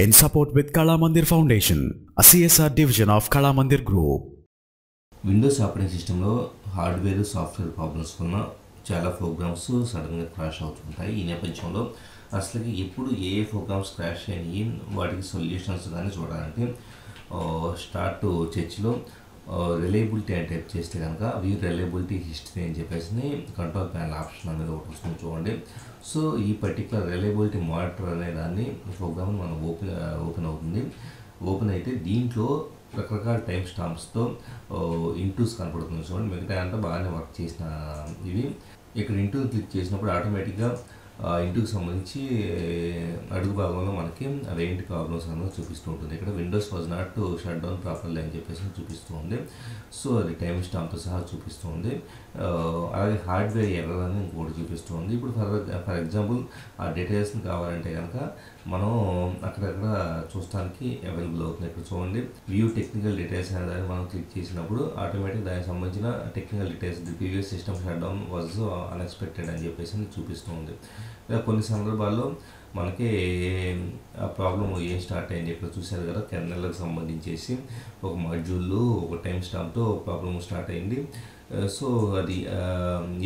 in support with Kala Mandir Foundation, a CSR division of Kala Mandir Group. Windows operating సిస్టంలో hardware software problems వలన చాలా programmes సడన్గా crash అవుతుంటాయి. ఈ నేపథ్యంలో అసలు ఎప్పుడు ఏ ప్రోగ్రామ్స్ క్రాష్ అయినాయి వాటికి సొల్యూషన్స్ కానీ చూడాలంటే స్టార్ట్ చర్చ్లో రిలయబిలిటీ అని టైప్ చేస్తే కనుక వ్యూ రిలయబిలిటీ హిస్టరీ అని చెప్పేసి కంట్రోల్ ప్యానల్ ఆప్షన్ అనేది ఒకటి వస్తుంది చూడండి. సో ఈ పర్టికులర్ రిలయబిలిటీ మానిటర్ అనే దాన్ని ప్రోగ్రామ్ మనం ఓపెన్ అవుతుంది. ఓపెన్ అయితే దీంట్లో రకరకాల టైం స్టాంప్స్తో ఇంటూస్ కనపడుతుంది చూడండి. మిగతా అంతా బాగానే వర్క్ చేసిన ఇవి ఇక్కడ ఇంటూ క్లిక్ చేసినప్పుడు ఆటోమేటిక్గా ఇంటికి సంబంధించి అడుగు భాగంలో మనకి అవేంటి ప్రాబ్లమ్స్ అనేది చూపిస్తూ ఉంటుంది. ఇక్కడ Windows was not shut down properly అని చెప్పేసి చూపిస్తూ ఉంది. సో అది టైం స్టాంప్తో సహా చూపిస్తూ ఉంది. అలాగే హార్డ్వేర్ ఎర్రర్ అని ఇంకోటి చూపిస్తూ ఉంది. ఇప్పుడు ఫర్ ఎగ్జాంపుల్ ఆ డీటెయిల్స్ని కావాలంటే కనుక మనం అక్కడక్కడ చూడటానికి అవైలబుల్ అవుతుంది. ఇక్కడ చూడండి వ్యూ టెక్నికల్ డీటెయిల్స్ అనే దాన్ని మనం క్లిక్ చేసినప్పుడు ఆటోమేటిక్ దానికి సంబంధించిన technical details the previous system shut down was unexpected అని చెప్పేసి చూపిస్తూ ఉంది. కొన్ని సందర్భాల్లో మనకి ఆ ప్రాబ్లం ఏం స్టార్ట్ అయింది ఇక్కడ చూశారు కదా, కెర్నెల్కి సంబంధించేసి ఒక మాడ్యూల్లో ఒక టైం స్టాంప్తో ప్రాబ్లం స్టార్ట్ అయింది. సో అది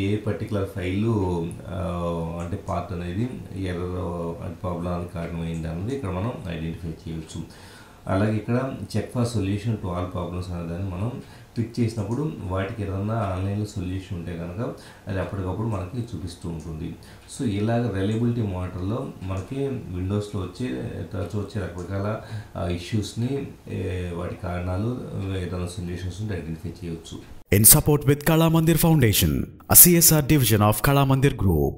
ఏ పర్టికులర్ ఫైలు అంటే పార్ట్ అనేది ఎర్రర్ ప్రాబ్లానికి కారణమైంది అన్నది ఇక్కడ మనం ఐడెంటిఫై చేయవచ్చు. అలాగే ఇక్కడ check for solution to all problems అనే దాన్ని మనం క్లిక్ చేసినప్పుడు వాటికి ఏదన్నా ఆన్లైన్లో సొల్యూషన్ ఉంటే కనుక అది అప్పటికప్పుడు మనకి చూపిస్తూ ఉంటుంది. సో ఇలాగ రిలయబిలిటీ మానిటర్లో మనకి విండోస్లో తరచూ వచ్చే రకరకాల ఇష్యూస్ని వాటి కారణాలు ఏదైనా సొల్యూషన్స్ ఉంటే ఐడెంటిఫై చేయవచ్చు. In support with Kala Mandir Foundation, a CSR division of Kala Mandir Group.